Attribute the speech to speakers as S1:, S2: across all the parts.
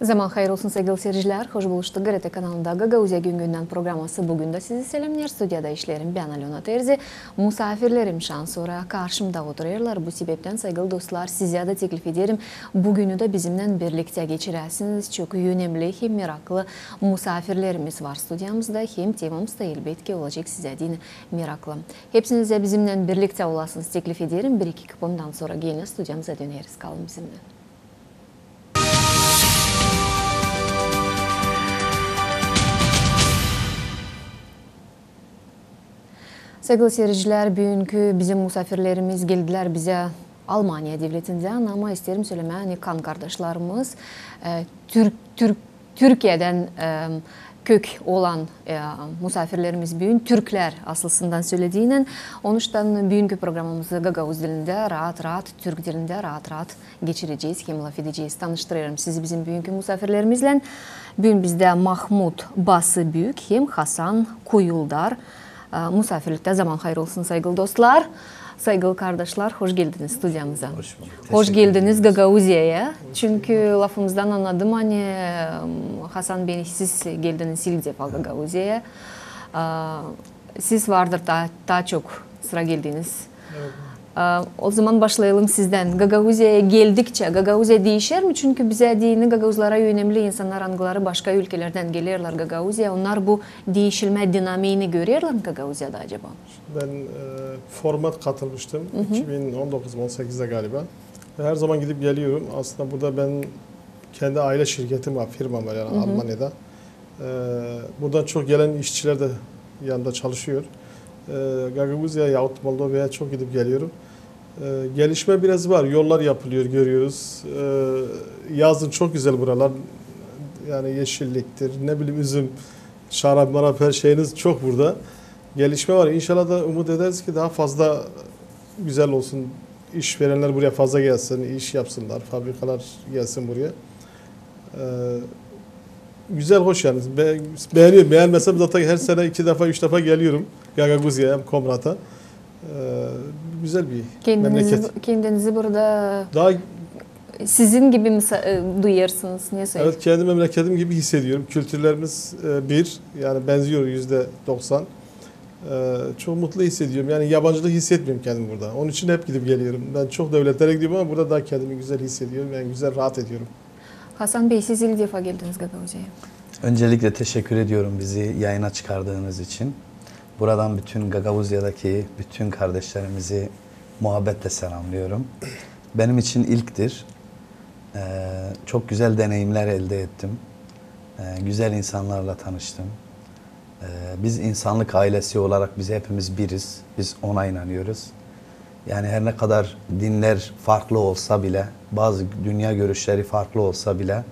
S1: Zaman hayır olsun sevgili seyirciler. Hoş buluştuk. GRT kanalında Gagavuzya Gün programması bugün de sizi selamlar. Stüdyada işlerim ben Alona Terzi. Misafirlerim şan sonra karşımda oturuyorlar. Bu sebepten sevgili dostlar size de teklif ederim. Bugünü de bizimle birlikte geçiresiniz. Çok önemli hem meraklı misafirlerimiz var stüdyamızda. Hem temamız da elbette olacak size din meraklı. Hepsinize bizimle birlikte olasınız teklif ederim. Bir iki kupomdan sonra yine stüdyamıza döneriz. Kalın bizimle. Sevgili seyirciler, bugünkü bizim misafirlerimiz geldiler bize Almanya devletinden ama isterim söylemeye hani kan kardeşlerimiz Türkiye'den kök olan misafirlerimiz bugün Türkler aslısından söylediğinden onuştan bugünkü programımızı Gagavuz dilinde rahat Türk dilinde rahat geçireceğiz, hem laf edeceğiz. Tanıştırıyorum sizi bizim bugünkü misafirlerimizle. Bugün bizde Mahmut Basıbük hem Hasan Kuyuldar. Misafirlikte zaman hayır olsun sevgili dostlar. Sevgili kardeşler, hoş geldiniz stüdyamıza. Hoş geldiniz Gagavuzya'ya. Çünkü lafımızdan anladım hani Hasan Bey siz geldiniz ilk defa Gagavuzya'ya. Siz vardır daha çok sıra geldiniz. Evet. O zaman başlayalım sizden. Gagavuzya'ya geldikçe Gagavuzya değişir mi? Çünkü bize dini Gagavuzlara önemli insanlar hangileri başka ülkelerden gelirler Gagavuzya. Onlar bu değişilme dinamiğini görüyorlar mı Gagavuzya'da acaba?
S2: Ben format katılmıştım 2019-18'de galiba. Ve her zaman gidip geliyorum. Aslında burada ben kendi aile şirketim var, firmam var yani Almanya'da. Buradan çok gelen işçiler de yanında çalışıyor. Gagavuzya yahut Moldova'ya çok gidip geliyorum. Gelişme biraz var. Yollar yapılıyor, görüyoruz. Yazın çok güzel buralar. Yani yeşilliktir, ne bileyim üzüm, şarap, marap her şeyiniz çok burada. Gelişme var. İnşallah da umut ederiz ki daha fazla güzel olsun. İşverenler buraya fazla gelsin, iş yapsınlar, fabrikalar gelsin buraya. Güzel, hoş yani. Beğeniyorum. Beğenmesem zaten her sene 2 defa, 3 defa geliyorum. Gagavuzya'ya, Komrat'a. Güzel bir memleket.
S1: Kendinizi burada daha sizin gibi mi duyuyorsunuz? Niye söyleyeyim?
S2: Evet, kendi memleketim gibi hissediyorum. Kültürlerimiz bir, yani benziyor %90. Çok mutlu hissediyorum. Yani yabancılık hissetmiyorum kendimi burada. Onun için hep gidip geliyorum. Ben çok devletlere gidiyorum ama burada daha kendimi güzel hissediyorum. Yani güzel, rahat ediyorum.
S1: Hasan Bey, siz ilk defa geldiniz Gagavuzya'ya.
S3: Öncelikle teşekkür ediyorum bizi yayına çıkardığınız için. Buradan bütün Gagavuzya'daki bütün kardeşlerimizi muhabbetle selamlıyorum. Benim için ilktir. Çok güzel deneyimler elde ettim. Güzel insanlarla tanıştım. Biz insanlık ailesi olarak biz hepimiz biriz. Biz ona inanıyoruz. Yani her ne kadar dinler farklı olsa bile, bazı dünya görüşleri farklı olsa bile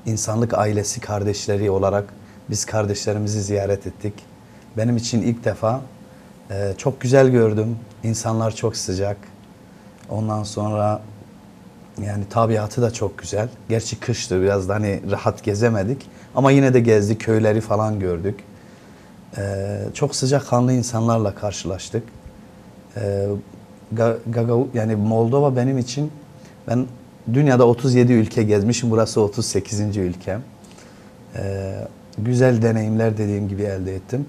S3: insanlık ailesi kardeşleri olarak biz kardeşlerimizi ziyaret ettik. Benim için ilk defa çok güzel gördüm. İnsanlar çok sıcak. Ondan sonra yani tabiatı da çok güzel. Gerçi kıştı, biraz da hani rahat gezemedik. Ama yine de gezdik, köyleri falan gördük. Çok sıcakkanlı insanlarla karşılaştık. Yani Moldova benim için, ben dünyada 37 ülke gezmişim. Burası 38. ülkem. Güzel deneyimler dediğim gibi elde ettim.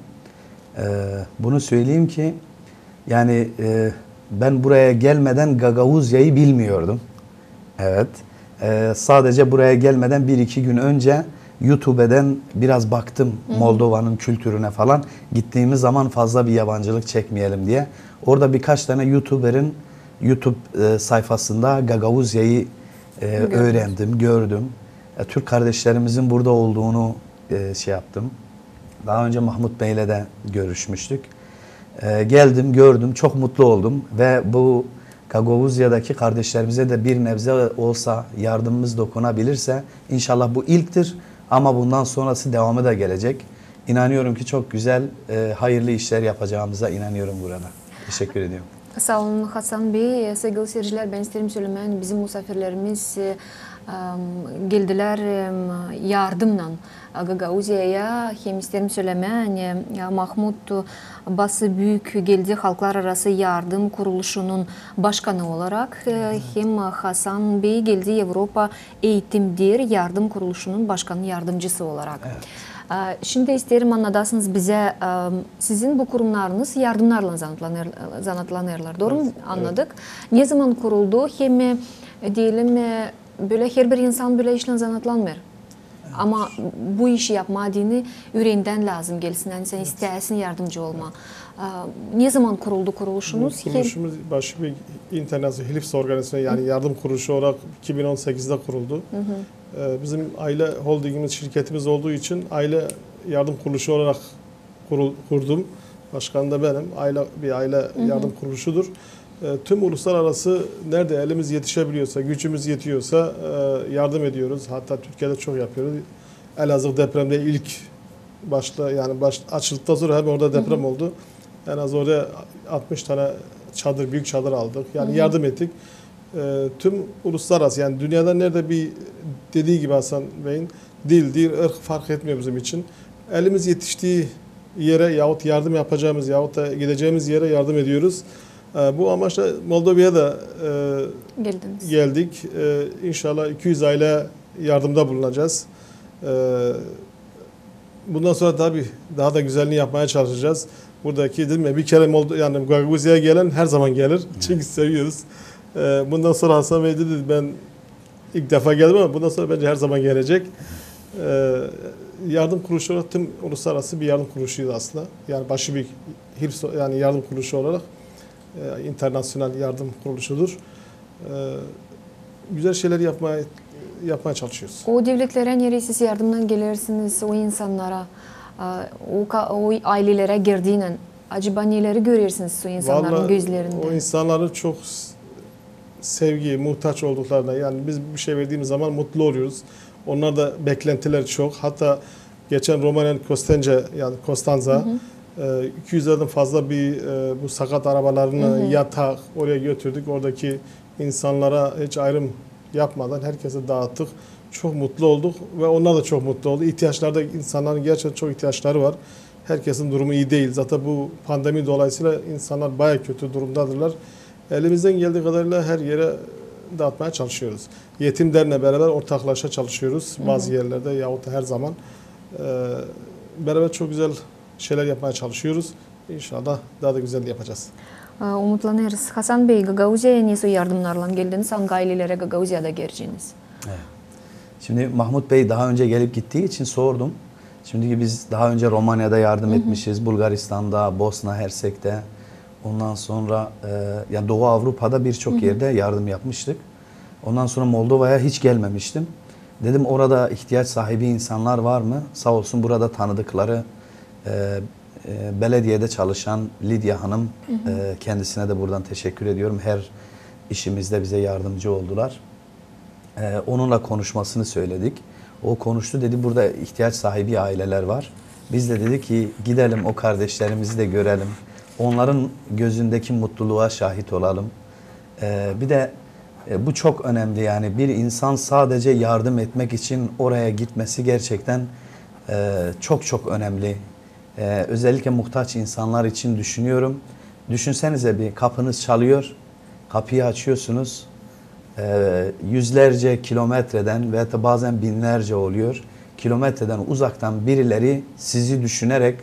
S3: Bunu söyleyeyim ki yani ben buraya gelmeden Gagavuzya'yı bilmiyordum. Evet. Sadece buraya gelmeden 1-2 gün önce YouTube'den biraz baktım Moldova'nın kültürüne falan. Gittiğimiz zaman fazla bir yabancılık çekmeyelim diye. Orada birkaç tane YouTuber'ın YouTube sayfasında Gagavuzya'yı öğrendim, gördüm. Türk kardeşlerimizin burada olduğunu şey yaptım. Daha önce Mahmut Bey'le de görüşmüştük. Geldim, gördüm, çok mutlu oldum ve bu Gagavuzya'daki kardeşlerimize de bir nebze olsa yardımımız dokunabilirse inşallah bu ilktir ama bundan sonrası devamı da gelecek. İnanıyorum ki çok güzel, hayırlı işler yapacağımıza inanıyorum burada. Teşekkür ediyorum.
S1: Sağ olun Hasan Bey. Sevgili seyirciler, ben isterim söylemeyin. Bizim misafirlerimiz geldiler yardımla Gagavuzya'ya. Hem isterim söylemen, Mahmut Bası Büyük geldi Halklar Arası Yardım Kuruluşu'nun başkanı olarak. Hem Hasan Bey geldi Avrupa Eğitimdir Yardım Kuruluşu'nun başkanı yardımcısı olarak.
S3: Evet.
S1: Şimdi isterim anlatasınız bize, sizin bu kurumlarınız yardımlarla zanatlanırlar. Doğru mu
S2: Evet,
S1: anladık? Evet. Ne zaman kuruldu? Hem diyelim böyle her bir insan böyle işle zanatlanmıyor. Evet. Ama bu işi yapmadığını yüreğinden lazım gelsin. Yani sen istersin yardımcı olma. Ne zaman kuruldu kuruluşunuz?
S2: Bu kuruluşumuz başı bir internasyonel Hilips organizasyonu yani yardım kuruluşu olarak 2018'de kuruldu. Hı hı. Bizim aile holdingimiz şirketimiz olduğu için aile yardım kuruluşu olarak kurdum. Başkan da benim. Bir aile yardım kuruluşudur. Tüm uluslararası nerede elimiz yetişebiliyorsa, gücümüz yetiyorsa yardım ediyoruz. Hatta Türkiye'de çok yapıyoruz. Elazığ depremde ilk açıldıktan sonra hemen orada deprem oldu. En az orada 60 tane büyük çadır aldık. Yani yardım ettik. Tüm uluslararası yani dünyada nerede bir dediği gibi Hasan Bey'in dil, ırk fark etmiyor bizim için. Elimiz yetiştiği yere yahut yardım yapacağımız yahut da gideceğimiz yere yardım ediyoruz. Bu amaçla Moldova'ya da geldik. İnşallah 200 aile yardımda bulunacağız. Bundan sonra tabii daha da güzelini yapmaya çalışacağız. Buradaki değil mi? Bir kere yani Gagavuzya'ya gelen her zaman gelir. Çünkü seviyoruz. Bundan sonra Hasan Bey dedi ben ilk defa geldim ama bundan sonra bence her zaman gelecek. Yardım kuruluşu olarak tüm uluslararası bir yardım kuruluşuydu aslında. Yani başı bir yani yardım kuruluşu olarak internasyonel yardım kuruluşudur. Güzel şeyler yapmaya çalışıyoruz.
S1: O devletlere nereye siz yardımdan gelirsiniz o insanlara, o ailelere girdiğinde acaba neleri görüyorsunuz o insanların
S2: vallahi,
S1: gözlerinde?
S2: O insanların çok sevgi, muhtaç olduklarına yani biz bir şey verdiğimiz zaman mutlu oluyoruz. Onlar da beklentiler çok. Hatta geçen Romanya'nın Konstanza 200'lerden fazla bu sakat arabalarını yatak oraya götürdük. Oradaki insanlara hiç ayrım yapmadan herkese dağıttık. Çok mutlu olduk ve onlar da çok mutlu oldu. İhtiyaçlarda insanların gerçekten çok ihtiyaçları var. Herkesin durumu iyi değil. Zaten bu pandemi dolayısıyla insanlar bayağı kötü durumdadırlar. Elimizden geldiği kadarıyla her yere dağıtmaya çalışıyoruz. Yetim Derneği'yle beraber ortaklaşa çalışıyoruz. Bazı yerlerde yahut da her zaman. Beraber çok güzel şeyler yapmaya çalışıyoruz. İnşallah daha da güzel yapacağız.
S1: Umutlanırız. Hasan Bey, Gagavuzya'ya nasıl yardımlarla geldiniz? Hangi ailelere Gagavuzya'da geleceğiniz?
S3: Evet. Şimdi Mahmut Bey daha önce gelip gittiği için sordum. Şimdi biz daha önce Romanya'da yardım etmişiz. Bulgaristan'da, Bosna Hersek'te. Ondan sonra yani Doğu Avrupa'da birçok yerde yardım yapmıştık. Ondan sonra Moldova'ya hiç gelmemiştim. Dedim orada ihtiyaç sahibi insanlar var mı? Sağ olsun burada tanıdıkları belediyede çalışan Lidya Hanım, kendisine de buradan teşekkür ediyorum. Her işimizde bize yardımcı oldular. Onunla konuşmasını söyledik. O konuştu, dedi burada ihtiyaç sahibi aileler var. Biz de dedik ki gidelim o kardeşlerimizi de görelim. Onların gözündeki mutluluğa şahit olalım. Bir de bu çok önemli yani bir insan sadece yardım etmek için oraya gitmesi gerçekten çok çok önemli. Özellikle muhtaç insanlar için düşünüyorum. Düşünsenize bir kapınız çalıyor, kapıyı açıyorsunuz. Yüzlerce kilometreden veya da bazen binlerce oluyor. Kilometreden uzaktan birileri sizi düşünerek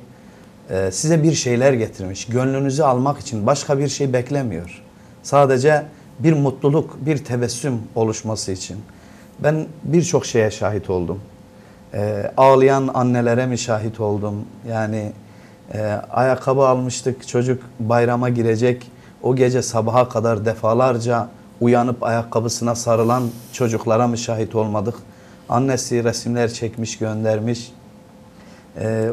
S3: size bir şeyler getirmiş. Gönlünüzü almak için başka bir şey beklemiyor. Sadece bir mutluluk, bir tebessüm oluşması için. Ben birçok şeye şahit oldum. Ağlayan annelere mi şahit oldum? Yani ayakkabı almıştık, çocuk bayrama girecek. O gece sabaha kadar defalarca uyanıp ayakkabısına sarılan çocuklara mı şahit olmadık? Annesi resimler çekmiş, göndermiş.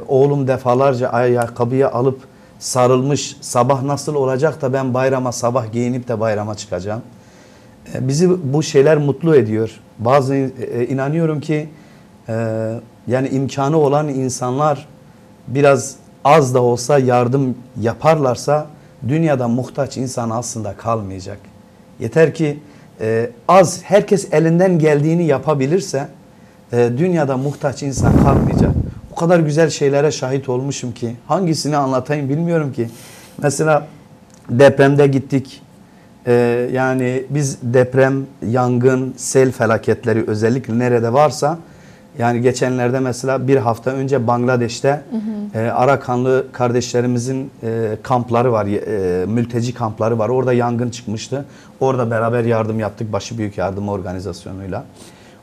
S3: Oğlum defalarca ayakkabıyı alıp sarılmış. Sabah nasıl olacak da ben bayrama sabah giyinip de bayrama çıkacağım. Bizi bu şeyler mutlu ediyor. Bazı inanıyorum ki yani imkanı olan insanlar biraz az da olsa yardım yaparlarsa dünyada muhtaç insan aslında kalmayacak. Yeter ki az, herkes elinden geldiğini yapabilirse dünyada muhtaç insan kalmayacak. O kadar güzel şeylere şahit olmuşum ki hangisini anlatayım bilmiyorum ki. Mesela depremde gittik. Yani biz deprem, yangın, sel felaketleri özellikle nerede varsa, yani geçenlerde mesela bir hafta önce Bangladeş'te Arakanlı kardeşlerimizin kampları var, mülteci kampları var. Orada yangın çıkmıştı. Orada beraber yardım yaptık Başıbüyük Yardım Organizasyonu'yla.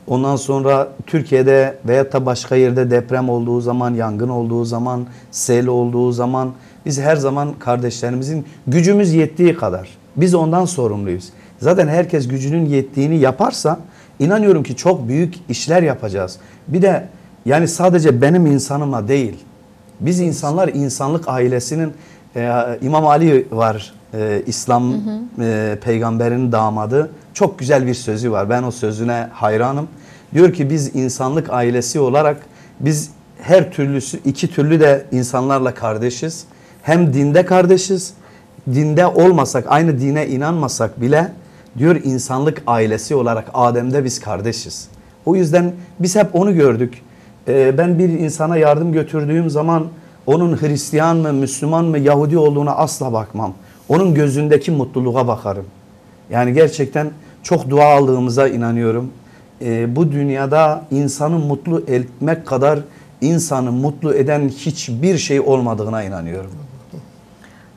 S3: Ondan sonra Türkiye'de veyahut da başka yerde deprem olduğu zaman, yangın olduğu zaman, sel olduğu zaman biz her zaman kardeşlerimizin gücümüz yettiği kadar biz ondan sorumluyuz. Zaten herkes gücünün yettiğini yaparsa inanıyorum ki çok büyük işler yapacağız. Bir de yani sadece benim insanıma değil. Biz insanlar insanlık ailesinin İmam Ali var. İslam peygamberinin damadı. Çok güzel bir sözü var. Ben o sözüne hayranım. Diyor ki biz insanlık ailesi olarak biz her türlüsü, iki türlü de insanlarla kardeşiz. Hem dinde kardeşiz. Dinde olmasak, aynı dine inanmasak bile diyor insanlık ailesi olarak Adem'de biz kardeşiz. O yüzden biz hep onu gördük. Ben bir insana yardım götürdüğüm zaman onun Hristiyan mı, Müslüman mı, Yahudi olduğuna asla bakmam. Onun gözündeki mutluluğa bakarım. Yani gerçekten çok dua aldığımıza inanıyorum. Bu dünyada insanı mutlu etmek kadar insanı mutlu eden hiçbir şey olmadığına inanıyorum.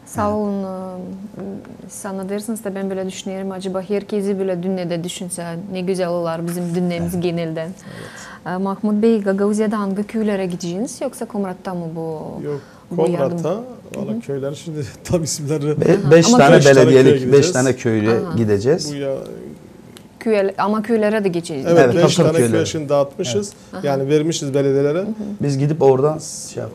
S1: Sağ olun. Sana dersiniz de ben böyle düşünüyorum. Acaba herkesi böyle dünyada düşünse ne güzel olur bizim dünyamız genelden. Evet. Mahmut Bey, Gagavuzya'da hangi köylere gideceğiniz yoksa Komrat'ta mı bu?
S2: Yok, Komrat'ta. Valla köyler şimdi tam isimleri.
S3: 5 tane belediyelik, 5 tane köye gideceğiz.
S1: Ama köylere de geçeceğiz.
S2: Evet, 5 tane köy şimdi dağıtmışız. Evet. Yani vermişiz belediyelere.
S3: Biz gidip oradan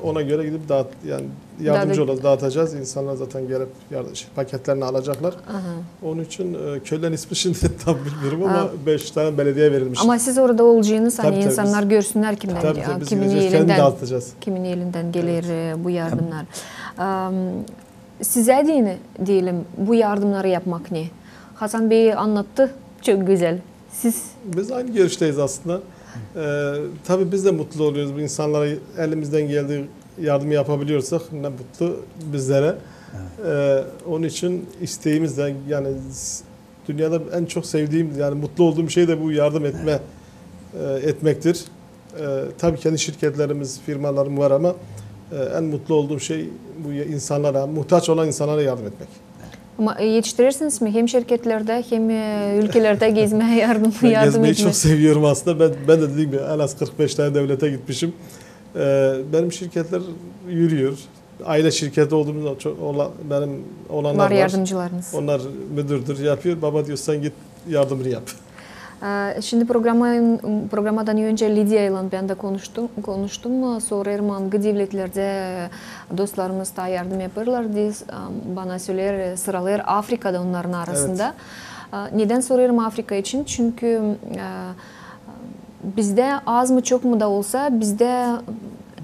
S2: ona göre gidip yani yardımcı olacağız, dağıtacağız. İnsanlar zaten gelip paketlerini alacaklar. Onun için köylerin ismi şimdi tam bilmiyorum ama 5 tane belediye verilmiş.
S1: Ama siz orada olacağınız hani insanlar görsünler kimin elinden gelir bu yardımlar. Size diyelim bu yardımları yapmak ne? Hasan Bey anlattı. Çok güzel.
S2: Biz aynı görüşteyiz aslında. Tabii biz de mutlu oluyoruz. Bu insanlara elimizden geldiği yardımı yapabiliyorsak ne mutlu bizlere. Evet. Onun için isteğimiz de yani dünyada en çok sevdiğim yani mutlu olduğum şey de bu yardım etmektir. Tabii kendi şirketlerimiz, firmalarım var ama en mutlu olduğum şey bu insanlara, muhtaç olan insanlara yardım etmek.
S1: Ama yetiştirirsiniz mi? Hem şirketlerde hem ülkelerde gezmeye yardım etmeyi.
S2: Gezmeyi çok seviyorum aslında. Ben de dediğim gibi en az 45 tane devlete gitmişim. Benim şirketler yürüyor. Aile şirketi olduğumuzda benim olanlar var.
S1: Yardımcılarınız.
S2: Onlar müdürdür, yapıyor. Baba diyor sen git yardımını yap.
S1: Şimdi programadan önce Lidya ile ben de konuştum. Sorarım hangi devletlerde dostlarımız da yardım yaparlar diye bana söyler sıralar Afrika'da onların arasında. Evet. Neden soruyorum Afrika için? Çünkü bizde az mı çok mu da olsa bizde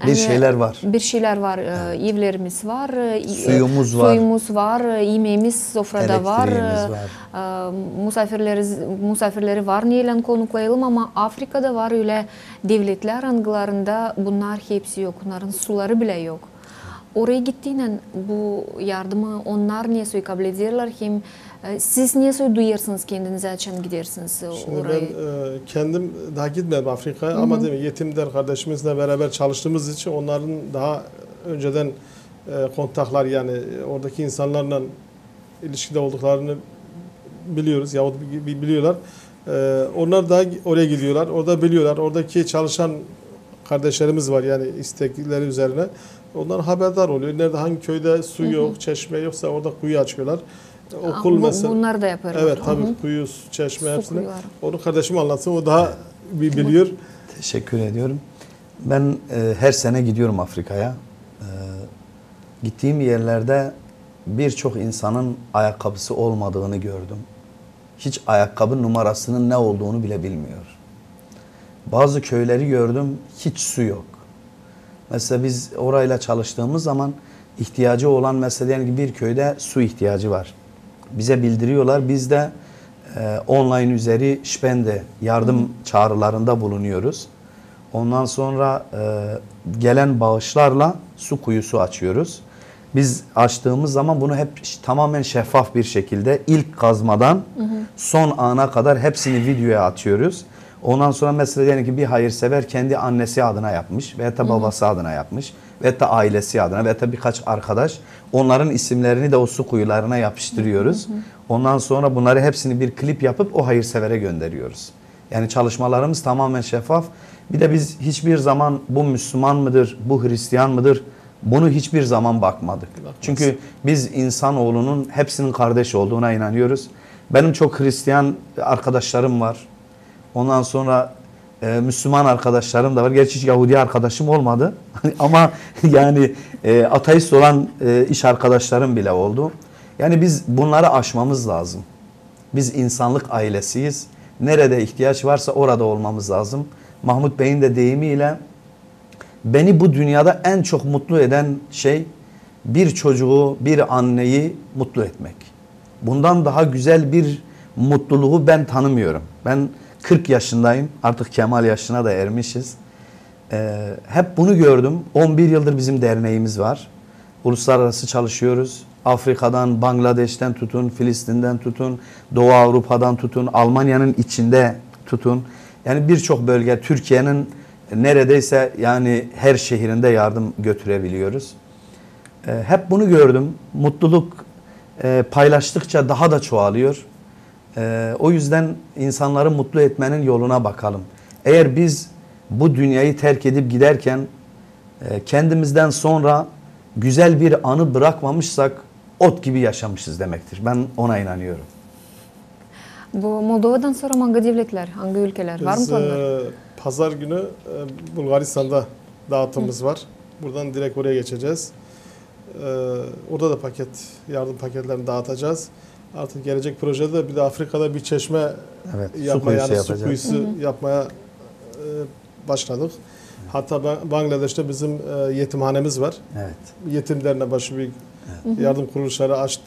S3: bir şeyler var.
S1: Bir şeyler var. Evet. Evlerimiz var.
S3: Suyumuz
S1: var. Yemeğimiz sofrada var. Misafirleri var. Neyle konuklayalım ama Afrika'da var öyle devletler hangilerinde bunlar hepsi yok. Onların suları bile yok. Oraya gittiğinde bu yardımı onlar niye kabul ediyorlar hem siz niye duyuyorsunuz kendinize açın gidersiniz
S2: Şimdi
S1: oraya?
S2: Ben kendim daha gitmedim Afrika'ya ama değil mi, yetimler kardeşimizle beraber çalıştığımız için onların daha önceden kontaklar yani oradaki insanlarla ilişkide olduklarını biliyoruz yahut biliyorlar. Onlar da oraya gidiyorlar, orada biliyorlar. Oradaki çalışan kardeşlerimiz var yani istekleri üzerine. Onlar haberdar oluyor. Nerede hangi köyde su yok, çeşme yoksa orada kuyu açıyorlar. Okul mesela.
S1: Bunlar da yaparlar.
S2: Evet tabii kuyu, çeşme hepsini. Onu kardeşim anlatsın o daha biliyor.
S3: Teşekkür ediyorum. Ben her sene gidiyorum Afrika'ya. Gittiğim yerlerde birçok insanın ayakkabısı olmadığını gördüm. Hiç ayakkabı numarasının ne olduğunu bile bilmiyor. Bazı köyleri gördüm, hiç su yok. Mesela biz orayla çalıştığımız zaman ihtiyacı olan mesela bir köyde su ihtiyacı var. Bize bildiriyorlar, biz de Online üzeri spende yardım çağrılarında bulunuyoruz. Ondan sonra gelen bağışlarla su kuyusu açıyoruz. Biz açtığımız zaman bunu hep tamamen şeffaf bir şekilde ilk kazmadan son ana kadar hepsini videoya atıyoruz. Ondan sonra mesela diyelim ki bir hayırsever kendi annesi adına yapmış veyahut da babası adına yapmış veyahut da ailesi adına veyahut da birkaç arkadaş, onların isimlerini de o su kuyularına yapıştırıyoruz. Ondan sonra bunları hepsini bir klip yapıp o hayırsevere gönderiyoruz. Yani çalışmalarımız tamamen şeffaf. Bir de biz hiçbir zaman bu Müslüman mıdır, bu Hristiyan mıdır, bunu hiçbir zaman bakmadık. Çünkü biz insanoğlunun hepsinin kardeş olduğuna inanıyoruz. Benim çok Hristiyan arkadaşlarım var. Ondan sonra Müslüman arkadaşlarım da var. Gerçi hiç Yahudi arkadaşım olmadı. Ama yani ateist olan iş arkadaşlarım bile oldu. Yani biz bunları aşmamız lazım. Biz insanlık ailesiyiz. Nerede ihtiyaç varsa orada olmamız lazım. Mahmut Bey'in de deyimiyle beni bu dünyada en çok mutlu eden şey bir çocuğu, bir anneyi mutlu etmek. Bundan daha güzel bir mutluluğu ben tanımıyorum. Ben 40 yaşındayım. Artık kemal yaşına da ermişiz. Hep bunu gördüm. 11 yıldır bizim derneğimiz var. Uluslararası çalışıyoruz. Afrika'dan, Bangladeş'ten tutun, Filistin'den tutun, Doğu Avrupa'dan tutun, Almanya'nın içinde tutun. Yani birçok bölge, Türkiye'nin neredeyse yani her şehrinde yardım götürebiliyoruz. Hep bunu gördüm. Mutluluk paylaştıkça daha da çoğalıyor. O yüzden insanları mutlu etmenin yoluna bakalım. Eğer biz bu dünyayı terk edip giderken kendimizden sonra güzel bir anı bırakmamışsak ot gibi yaşamışız demektir. Ben ona inanıyorum.
S1: Bu Moldova'dan sonra hangi devletler, hangi ülkeler var mı planlar?
S2: Pazar günü Bulgaristan'da dağıtımımız var. Buradan direkt oraya geçeceğiz. Orada da yardım paketlerini dağıtacağız. Artık gelecek projede de bir de Afrika'da bir çeşme yapmaya, su kuyusu yapmaya başladık. Hatta Bangladeş'te bizim yetimhanemiz var.
S3: Evet.
S2: Yetim derneği başı bir yardım kuruluşları açtı.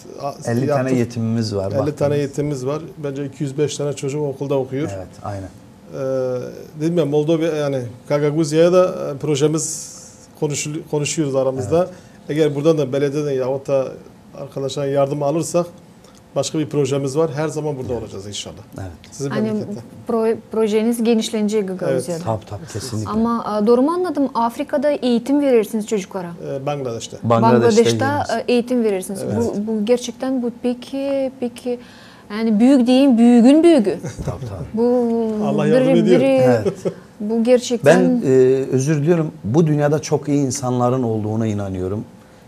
S3: 50 tane yetimimiz var.
S2: 50 tane yetimimiz var. Bence 205 tane çocuk okulda okuyor.
S3: Evet, aynen.
S2: Dedim ya Moldova yani Gagavuzya'ya da projemiz konuşuyoruz aramızda. Evet. Eğer buradan da belediyeden yahut da arkadaşlar yardım alırsak başka bir projemiz var. Her zaman burada olacağız inşallah.
S3: Evet.
S2: Sizin
S1: Projeniz genişlenecek Gagavuzya'da.
S3: Evet. Tabii kesinlikle.
S1: Ama doğru mu anladım? Afrika'da eğitim verirsiniz çocuklara.
S2: Bangladeş'te.
S1: Bangladeş'te eğitim verirsiniz. Evet. Bu gerçekten peki yani büyük değil, büyüğün büyüğü.
S3: Tabii.
S1: Bu
S2: Allah yardım ediyor.
S3: Evet.
S1: Bu gerçekten...
S3: Ben özür diliyorum. Bu dünyada çok iyi insanların olduğuna inanıyorum.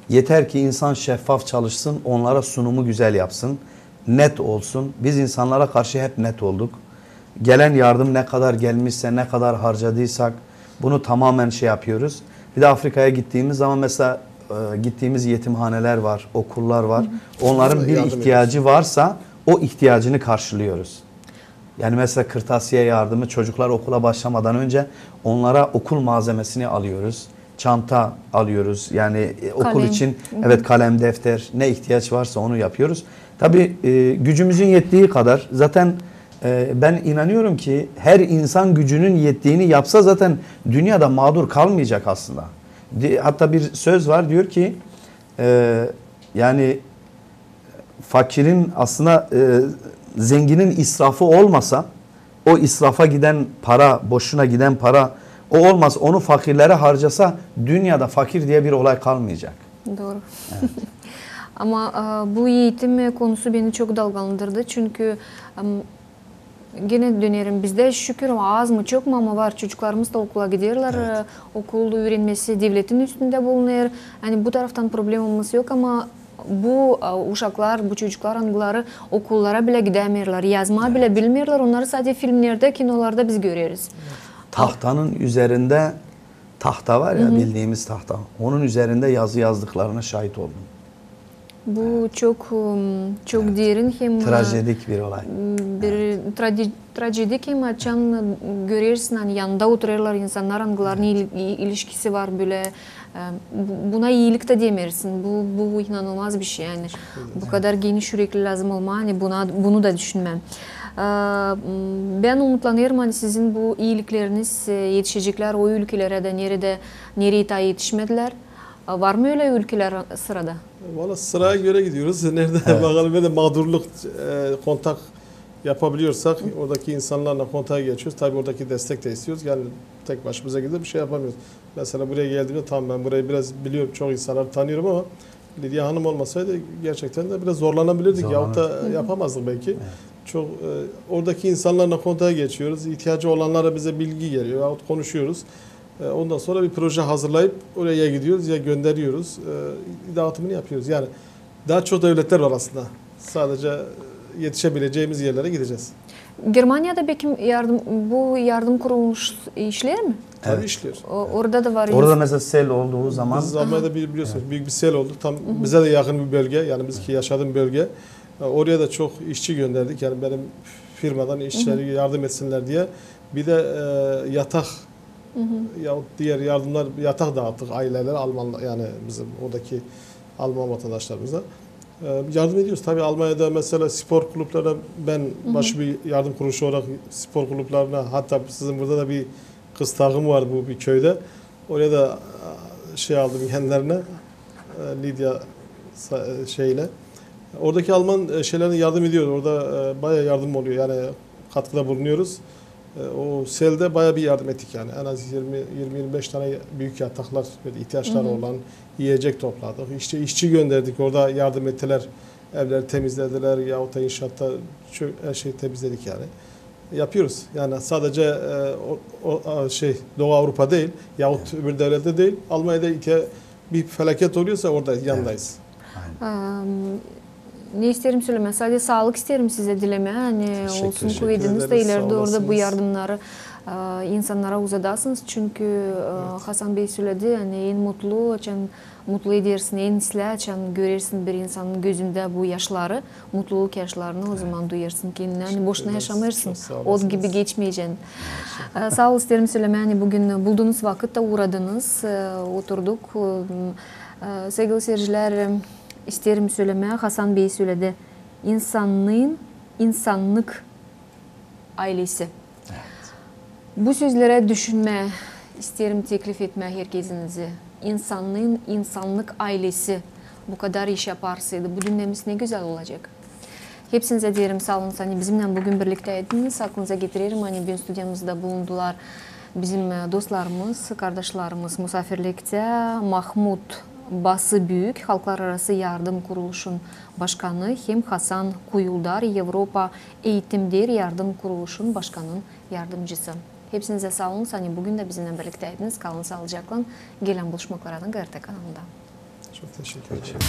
S3: Yeter ki insan şeffaf çalışsın, onlara sunumu güzel yapsın, net olsun. Biz insanlara karşı hep net olduk. Gelen yardım ne kadar gelmişse, ne kadar harcadıysak bunu tamamen yapıyoruz. Bir de Afrika'ya gittiğimiz zaman mesela gittiğimiz yetimhaneler var, okullar var. Onların bir ihtiyacı varsa o ihtiyacını karşılıyoruz. Yani mesela kırtasiye yardımı, çocuklar okula başlamadan önce onlara okul malzemesini alıyoruz. Çanta alıyoruz. Yani okul için evet kalem, defter ne ihtiyaç varsa onu yapıyoruz. Tabii gücümüzün yettiği kadar zaten ben inanıyorum ki her insan gücünün yettiğini yapsa zaten dünyada mağdur kalmayacak aslında. Hatta bir söz var diyor ki yani fakirin aslında zenginin israfı olmasa o israfa giden para, boşuna giden para o olmaz. Onu fakirlere harcasa dünyada fakir diye bir olay kalmayacak.
S1: Doğru. Evet. Ama bu eğitim konusu beni çok dalgalandırdı. Çünkü gene dönerim bizde şükür az mı çok mu ama var. Çocuklarımız da okula gidiyorlar. Evet. Okulda öğrenmesi devletin üstünde bulunuyor. Yani bu taraftan problemimiz yok ama bu uşaklar, bu çocuklar hangileri okullara bile gidemiyorlar. Yazma bile bilmiyorlar. Onları sadece filmlerde, kinolarda biz görüyoruz.
S3: Tahtanın üzerinde tahta var ya bildiğimiz tahta. Onun üzerinde yazı yazdıklarına şahit oldum.
S1: Bu çok derin hem
S3: trajedik bir olay.
S1: Bir trajedik hem açan görüyorsun hani yanında oturuyorlar insanlar hangilerinin ilişkisi var böyle buna iyilik de demirsin. Bu inanılmaz bir şey yani. Bu kadar geniş yürekli lazım olma hani bunu da düşünmem. Ben umutlanıyorum hani sizin bu iyilikleriniz yetişecekler o ülkelere de nereye ta yetişmediler. Var mı öyle ülkeler sırada?
S2: Valla sıraya göre gidiyoruz. Nerede bakalım ve de mağdurluk kontak yapabiliyorsak oradaki insanlarla kontağa geçiyoruz. Tabii oradaki destek de istiyoruz. Yani tek başımıza gidip bir şey yapamıyoruz. Mesela buraya geldiğimde tamam ben burayı biraz biliyorum, çok insanları tanıyorum ama Lidya Hanım olmasaydı gerçekten de biraz zorlanabilirdik. Yahut da yapamazdık belki. Evet. Çok oradaki insanlarla kontağa geçiyoruz. İhtiyacı olanlara bize bilgi geliyor yahut konuşuyoruz. Ondan sonra bir proje hazırlayıp oraya gidiyoruz ya gönderiyoruz. Dağıtımını yapıyoruz. Yani daha çok devletler var aslında. Sadece yetişebileceğimiz yerlere gideceğiz.
S1: Germanya'da peki bu yardım kuruluş işler mi?
S2: Tabii
S3: evet.
S2: işliyor.
S1: Orada da var.
S3: Orada mesela sel olduğu zaman.
S2: Biz Almanya'da biliyorsunuz büyük bir sel oldu. Tam bize de yakın bir bölge. Yani bizki yaşadığım bölge. Oraya da çok işçi gönderdik. Yani benim firmadan işçileri yardım etsinler diye. Bir de yatak yahut diğer yardımlar yatak dağıttık aileler Almanlar yani bizim oradaki Alman vatandaşlarımıza. Yardım ediyoruz. Tabii Almanya'da mesela spor kulüplerine ben başı bir yardım kuruluşu olarak spor kulüplerine hatta sizin burada da bir kız takımı var bu bir köyde. Oraya da şey aldım kendilerine Lidya şeyle. Oradaki Alman şeylerine yardım ediyoruz. Orada bayağı yardım oluyor. Yani katkıda bulunuyoruz. O selde bayağı bir yardım ettik yani. En az 20-25 tane büyük yataklar, ihtiyaçları olan yiyecek topladık. İşte işçi gönderdik. Orada yardım ettiler. Evleri temizlediler yahut da inşaatta her şeyi temizledik yani. Yapıyoruz. Yani sadece Doğu Avrupa değil yahut öbür devlette değil. Almanya'da bir felaket oluyorsa orada yanındayız.
S1: Ne isterim söyleme, sadece sağlık isterim size dileme. Hani olsun kuvvetiniz de ileride orada bu yardımları insanlara uzadasınız. Çünkü Hasan Bey söyledi, hani en mutlu edersin, en açan görürsün bir insanın gözünde bu yaşları, mutluluk yaşlarını o zaman duyarsın kendine. Hani boşuna yaşamırsın, o gibi geçmeyeceksin. Sağ ol isterim söyleme, hani bugün bulduğunuz vakitte uğradınız, oturduk. Sevgili seyirciler, İsterim söylemeye, Hasan Bey söyledi. İnsanlık ailesi. Evet. Bu sözlere düşünme, isterim teklif etme herkesinizi. İnsanlık ailesi bu kadar iş yaparsaydı bu dünyamız ne güzel olacak. Hepsinize diyelim sağ olun. Hani bizimle bugün birlikteydiniz. Aklınıza getiririm. Hani bugün stüdyomuzda bulundular bizim dostlarımız, kardeşlerimiz misafirlikte. Mahmut Basıbüyük, Halklar Arası Yardım Kuruluşu'nun başkanı hem Hasan Kuyuldar, Avrupa Eğitimler Yardım Kuruluşu'nun başkanının yardımcısı. Hepsinize sağ olun. Hani bugün de bizimle birlikteydiniz. Kalın sağlıcakla. Gelen buluşmalardan GRT kanalında.
S2: Çok teşekkür ederim.